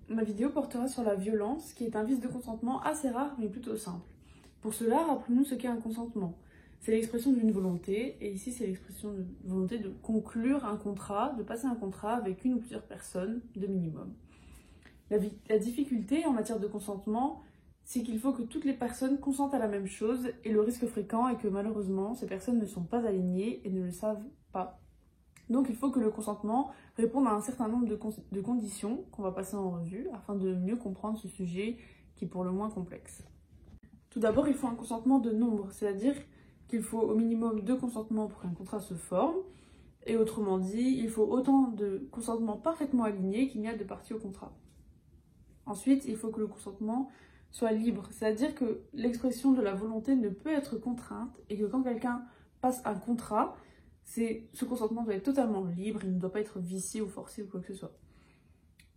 ma vidéo portera sur la violence, qui est un vice de consentement assez rare mais plutôt simple. Pour cela, rappelons-nous ce qu'est un consentement. C'est l'expression d'une volonté, et ici c'est l'expression de volonté de conclure un contrat, de passer un contrat avec une ou plusieurs personnes de minimum. La difficulté en matière de consentement, c'est qu'il faut que toutes les personnes consentent à la même chose, et le risque fréquent est que malheureusement, ces personnes ne sont pas alignées et ne le savent pas. Donc il faut que le consentement réponde à un certain nombre de conditions qu'on va passer en revue, afin de mieux comprendre ce sujet qui est pour le moins complexe. Tout d'abord, il faut un consentement de nombre, c'est-à-dire qu'il faut au minimum 2 consentements pour qu'un contrat se forme, et autrement dit, il faut autant de consentements parfaitement alignés qu'il y a de parties au contrat. Ensuite, il faut que le consentement soit libre, c'est-à-dire que l'expression de la volonté ne peut être contrainte et que quand quelqu'un passe un contrat, ce consentement doit être totalement libre, il ne doit pas être vicié ou forcé ou quoi que ce soit.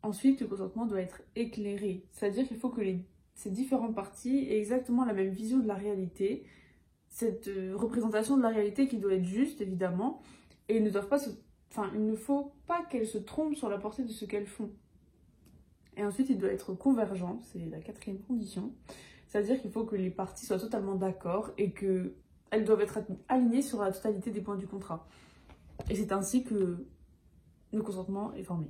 Ensuite, le consentement doit être éclairé, c'est-à-dire qu'il faut que ces différentes parties aient exactement la même vision de la réalité, cette représentation de la réalité qui doit être juste, évidemment, et il ne faut pas qu'elles se trompent sur la portée de ce qu'elles font. Et ensuite, il doit être convergent, c'est la 4e condition. C'est-à-dire qu'il faut que les parties soient totalement d'accord et qu'elles doivent être alignées sur la totalité des points du contrat. Et c'est ainsi que le consentement est formé.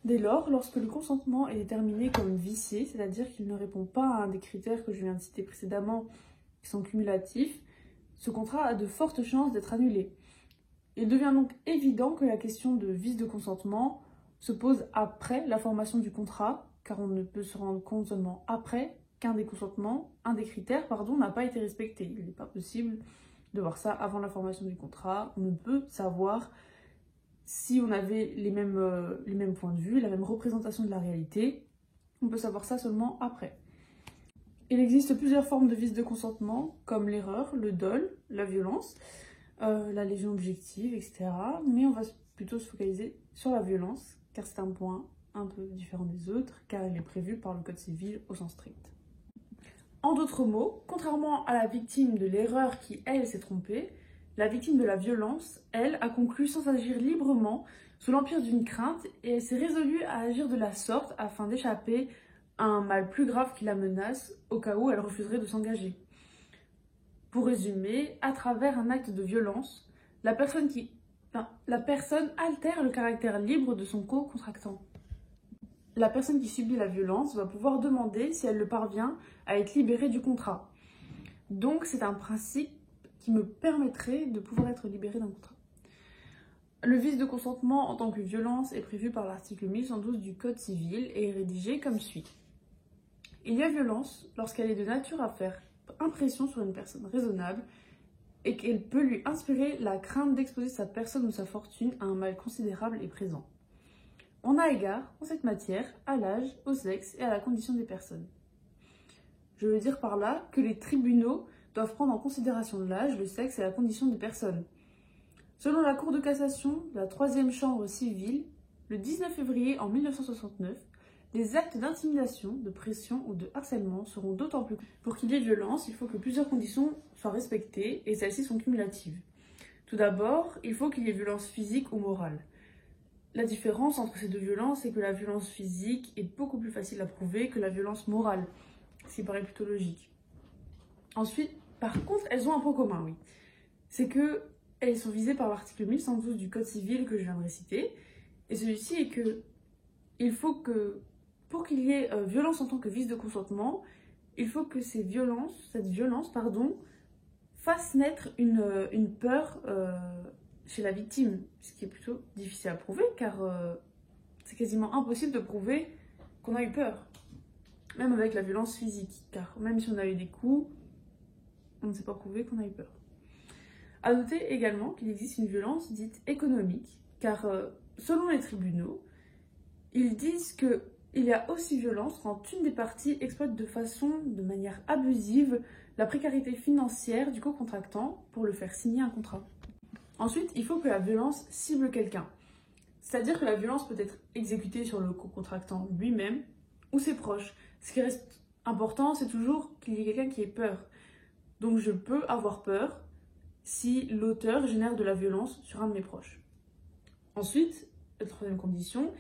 Dès lors, lorsque le consentement est déterminé comme vicié, c'est-à-dire qu'il ne répond pas à un des critères que je viens de citer précédemment, qui sont cumulatifs, ce contrat a de fortes chances d'être annulé. Il devient donc évident que la question de vice de consentement se pose après la formation du contrat, car on ne peut se rendre compte seulement après qu'un des critères, n'a pas été respecté. Il n'est pas possible de voir ça avant la formation du contrat. On ne peut savoir si on avait les mêmes points de vue, la même représentation de la réalité. On peut savoir ça seulement après. Il existe plusieurs formes de vice de consentement, comme l'erreur, le dol, la violence, la lésion objective, etc. Mais on va plutôt se focaliser sur la violence, car c'est un point un peu différent des autres, car il est prévu par le Code civil au sens strict. En d'autres mots, contrairement à la victime de l'erreur qui, elle, s'est trompée, la victime de la violence, elle, a conclu sans agir librement, sous l'empire d'une crainte, et elle s'est résolue à agir de la sorte afin d'échapper à un mal plus grave qui la menace, au cas où elle refuserait de s'engager. Pour résumer, à travers un acte de violence, la personne altère le caractère libre de son co-contractant. La personne qui subit la violence va pouvoir demander, si elle le parvient, à être libérée du contrat. Donc c'est un principe qui me permettrait de pouvoir être libérée d'un contrat. Le vice de consentement en tant que violence est prévu par l'article 1112 du Code civil et est rédigé comme suit. Il y a violence lorsqu'elle est de nature à faire impression sur une personne raisonnable et qu'elle peut lui inspirer la crainte d'exposer sa personne ou sa fortune à un mal considérable et présent. On a égard, en cette matière, à l'âge, au sexe et à la condition des personnes. Je veux dire par là que les tribunaux doivent prendre en considération l'âge, le sexe et la condition des personnes. Selon la Cour de cassation de la 3e chambre civile, le 19 février en 1969, les actes d'intimidation, de pression ou de harcèlement seront d'autant plus... Pour qu'il y ait violence, il faut que plusieurs conditions soient respectées et celles-ci sont cumulatives. Tout d'abord, il faut qu'il y ait violence physique ou morale. La différence entre ces deux violences est que la violence physique est beaucoup plus facile à prouver que la violence morale, ce qui paraît plutôt logique. Ensuite, par contre, elles ont un point commun, oui. C'est qu'elles sont visées par l'article 1112 du Code civil que je viens de réciter. Et celui-ci est que il faut que, pour qu'il y ait violence en tant que vice de consentement, il faut que cette violence, fasse naître une peur chez la victime, ce qui est plutôt difficile à prouver, car c'est quasiment impossible de prouver qu'on a eu peur, même avec la violence physique, car même si on a eu des coups, on ne sait pas prouver qu'on a eu peur. À noter également qu'il existe une violence dite économique, car selon les tribunaux, ils disent qu'il y a aussi violence quand une des parties exploite de manière abusive, la précarité financière du co-contractant pour le faire signer un contrat. Ensuite, il faut que la violence cible quelqu'un. C'est-à-dire que la violence peut être exécutée sur le co-contractant lui-même ou ses proches. Ce qui reste important, c'est toujours qu'il y ait quelqu'un qui ait peur. Donc je peux avoir peur si l'auteur génère de la violence sur un de mes proches. Ensuite, la 3e condition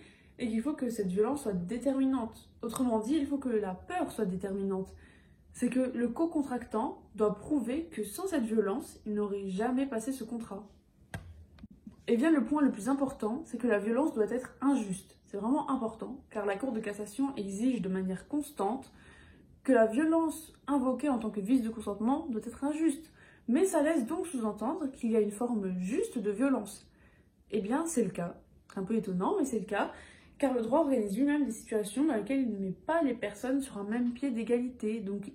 et qu'il faut que cette violence soit déterminante. Autrement dit, il faut que la peur soit déterminante. C'est que le co-contractant doit prouver que sans cette violence, il n'aurait jamais passé ce contrat. Et bien le point le plus important, c'est que la violence doit être injuste. C'est vraiment important, car la Cour de cassation exige de manière constante que la violence invoquée en tant que vice de consentement doit être injuste. Mais ça laisse donc sous-entendre qu'il y a une forme juste de violence. Eh bien, c'est le cas. Un peu étonnant, mais c'est le cas, car le droit organise lui-même des situations dans lesquelles il ne met pas les personnes sur un même pied d'égalité. Donc,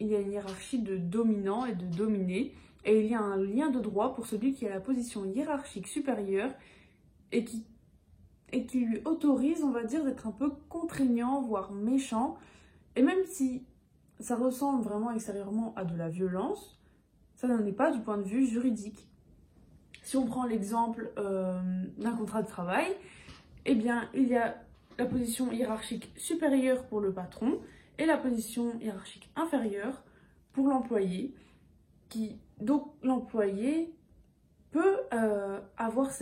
il y a une hiérarchie de dominant et de dominé, et il y a un lien de droit pour celui qui a la position hiérarchique supérieure et qui lui autorise, on va dire, d'être un peu contraignant, voire méchant. Et même si ça ressemble vraiment extérieurement à de la violence, ça n'en est pas du point de vue juridique. Si on prend l'exemple d'un contrat de travail, eh bien, il y a la position hiérarchique supérieure pour le patron et la position hiérarchique inférieure pour l'employé. Donc, l'employé peut avoir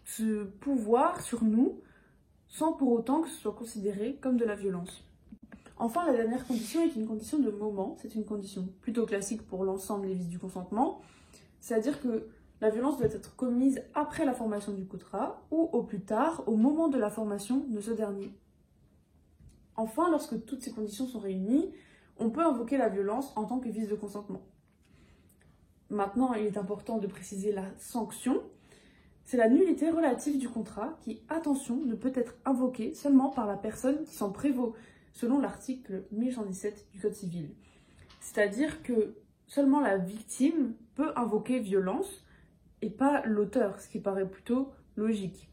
ce pouvoir sur nous sans pour autant que ce soit considéré comme de la violence. Enfin, la dernière condition est une condition de moment. C'est une condition plutôt classique pour l'ensemble des vices du consentement. C'est-à-dire que la violence doit être commise après la formation du contrat ou au plus tard, au moment de la formation de ce dernier. Enfin, lorsque toutes ces conditions sont réunies, on peut invoquer la violence en tant que vice de consentement. Maintenant, il est important de préciser la sanction. C'est la nullité relative du contrat qui, attention, ne peut être invoquée seulement par la personne qui s'en prévaut, selon l'article 1117 du Code civil. C'est-à-dire que seulement la victime peut invoquer violence et pas l'auteur, ce qui paraît plutôt logique.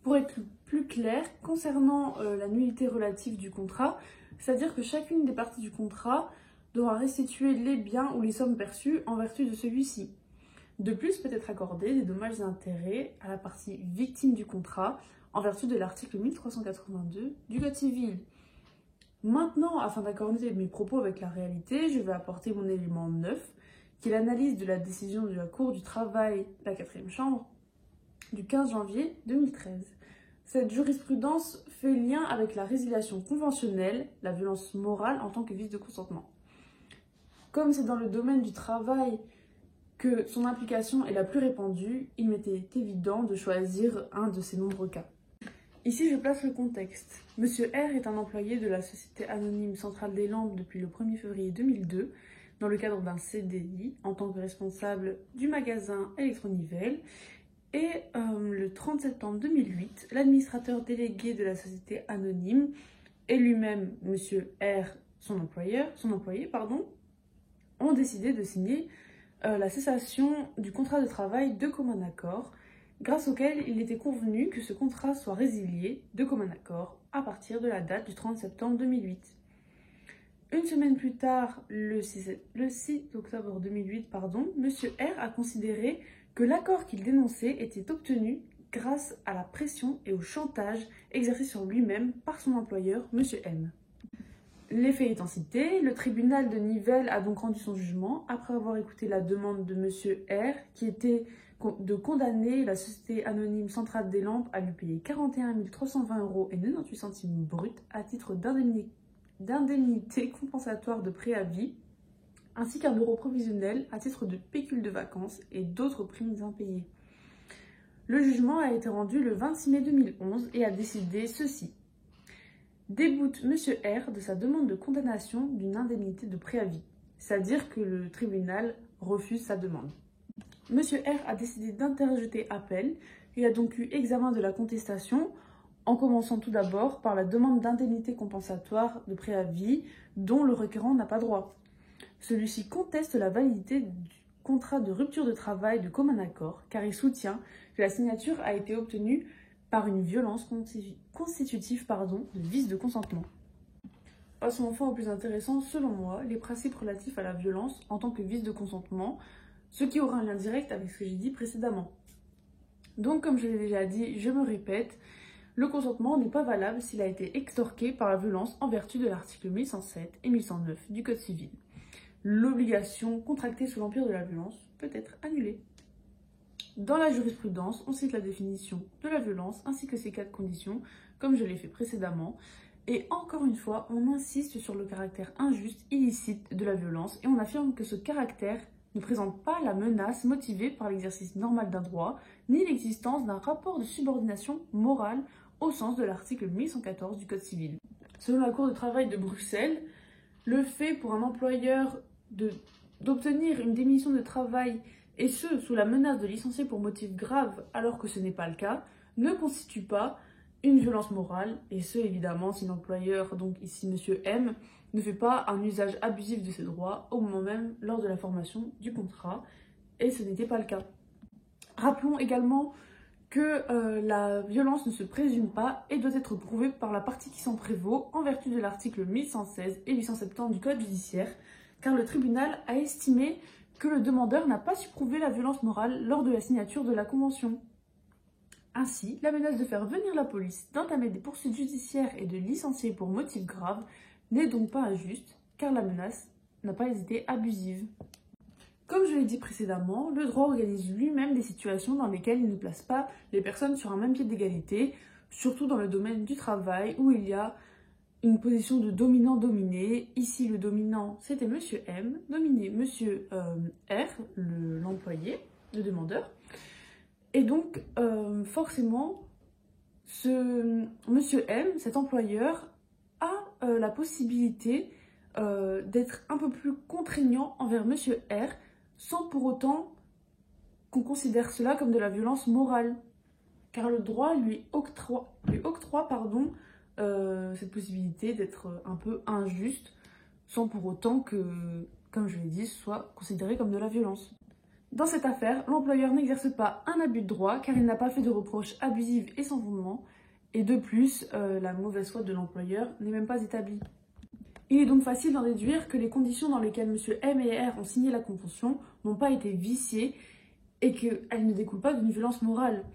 Pour être plus clair, concernant la nullité relative du contrat, c'est-à-dire que chacune des parties du contrat devra restituer les biens ou les sommes perçues en vertu de celui-ci. De plus, peut être accordé des dommages et intérêts à la partie victime du contrat en vertu de l'article 1382 du Code civil. Maintenant, afin d'accorder mes propos avec la réalité, je vais apporter mon élément 9, qui est l'analyse de la décision de la Cour du travail, la 4e chambre, du 15 janvier 2013. Cette jurisprudence fait lien avec la résiliation conventionnelle, la violence morale en tant que vice de consentement. Comme c'est dans le domaine du travail que son implication est la plus répandue, il m'était évident de choisir un de ces nombreux cas. Ici, je place le contexte. Monsieur R est un employé de la Société Anonyme Centrale des Lampes depuis le 1er février 2002, dans le cadre d'un CDI, en tant que responsable du magasin Electronivelle. Et le 30 septembre 2008, l'administrateur délégué de la Société Anonyme et lui-même, Monsieur R, son employé, ont décidé de signer la cessation du contrat de travail de commun accord, grâce auquel il était convenu que ce contrat soit résilié de commun accord à partir de la date du 30 septembre 2008. Une semaine plus tard, le 6 octobre 2008, M. R a considéré que l'accord qu'il dénonçait était obtenu grâce à la pression et au chantage exercés sur lui-même par son employeur, M. M. Les faits étant cités, le tribunal de Nivelles a donc rendu son jugement après avoir écouté la demande de M. R, qui était de condamner la Société Anonyme Centrale des Lampes à lui payer 41 320 € et 98 centimes bruts à titre d'indemnité compensatoire de préavis, ainsi qu'un euro provisionnel à titre de pécule de vacances et d'autres primes impayées. Le jugement a été rendu le 26 mai 2011 et a décidé ceci. Déboute M. R de sa demande de condamnation d'une indemnité de préavis, c'est-à-dire que le tribunal refuse sa demande. M. R a décidé d'interjeter appel et a donc eu examen de la contestation, en commençant tout d'abord par la demande d'indemnité compensatoire de préavis dont le requérant n'a pas droit. Celui-ci conteste la validité du contrat de rupture de travail de commun accord car il soutient que la signature a été obtenue par une violence constitutive de vice de consentement. Passons enfin au plus intéressant, selon moi, les principes relatifs à la violence en tant que vice de consentement, ce qui aura un lien direct avec ce que j'ai dit précédemment. Donc, comme je l'ai déjà dit, je me répète, le consentement n'est pas valable s'il a été extorqué par la violence en vertu de l'article 1107 et 1109 du Code civil. L'obligation contractée sous l'empire de la violence peut être annulée. Dans la jurisprudence, on cite la définition de la violence ainsi que ses 4 conditions, comme je l'ai fait précédemment. Et encore une fois, on insiste sur le caractère injuste, illicite de la violence et on affirme que ce caractère ne présente pas la menace motivée par l'exercice normal d'un droit, ni l'existence d'un rapport de subordination morale au sens de l'article 1114 du Code civil. Selon la Cour de travail de Bruxelles, le fait pour un employeur d'obtenir une démission de travail, et ce, sous la menace de licencier pour motif grave alors que ce n'est pas le cas, ne constitue pas une violence morale, et ce, évidemment, si l'employeur, donc ici Monsieur M, ne fait pas un usage abusif de ses droits au moment même lors de la formation du contrat, et ce n'était pas le cas. Rappelons également que la violence ne se présume pas et doit être prouvée par la partie qui s'en prévaut en vertu de l'article 1116 et 870 du Code judiciaire, car le tribunal a estimé que le demandeur n'a pas su prouver la violence morale lors de la signature de la convention. Ainsi, la menace de faire venir la police, d'entamer des poursuites judiciaires et de licencier pour motif grave n'est donc pas injuste, car la menace n'a pas été abusive. Comme je l'ai dit précédemment, le droit organise lui-même des situations dans lesquelles il ne place pas les personnes sur un même pied d'égalité, surtout dans le domaine du travail où il y a une position de dominant-dominé. Ici, le dominant, c'était Monsieur M, dominé Monsieur R, l'employé, le demandeur. Et donc, forcément, ce Monsieur M, cet employeur, a la possibilité d'être un peu plus contraignant envers Monsieur R, sans pour autant qu'on considère cela comme de la violence morale. Car le droit lui octroie cette possibilité d'être un peu injuste, sans pour autant que, comme je l'ai dit, ce soit considéré comme de la violence. Dans cette affaire, l'employeur n'exerce pas un abus de droit car il n'a pas fait de reproches abusifs et sans fondement, et de plus, la mauvaise foi de l'employeur n'est même pas établie. Il est donc facile d'en déduire que les conditions dans lesquelles M. M et R ont signé la convention n'ont pas été viciées et qu'elles ne découlent pas d'une violence morale.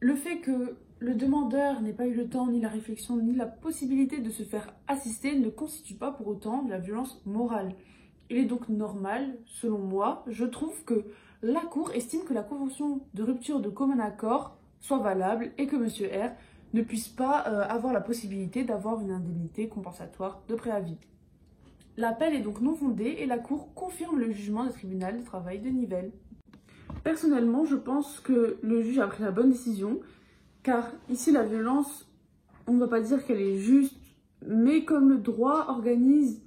Le fait que le demandeur n'ait pas eu le temps, ni la réflexion, ni la possibilité de se faire assister ne constitue pas pour autant de la violence morale. Il est donc normal, selon moi, je trouve que la Cour estime que la convention de rupture de commun accord soit valable et que M. R ne puisse pas avoir la possibilité d'avoir une indemnité compensatoire de préavis. L'appel est donc non fondé et la Cour confirme le jugement du tribunal de travail de Nivelles. Personnellement, je pense que le juge a pris la bonne décision, car ici la violence, on ne va pas dire qu'elle est juste, mais comme le droit organise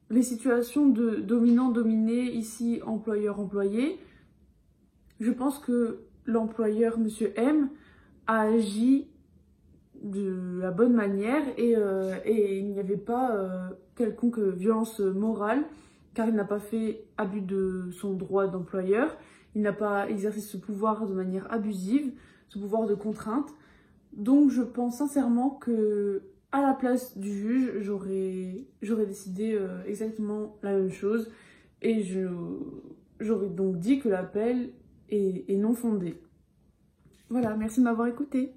les situations de dominant-dominé, ici employeur-employé, je pense que l'employeur, Monsieur M, a agi de la bonne manière et il n'y avait pas quelconque violence morale, car il n'a pas fait abus de son droit d'employeur, il n'a pas exercé ce pouvoir de manière abusive, ce pouvoir de contrainte. Donc je pense sincèrement que à la place du juge, j'aurais décidé exactement la même chose et j'aurais donc dit que l'appel est non fondé. Voilà, merci de m'avoir écouté.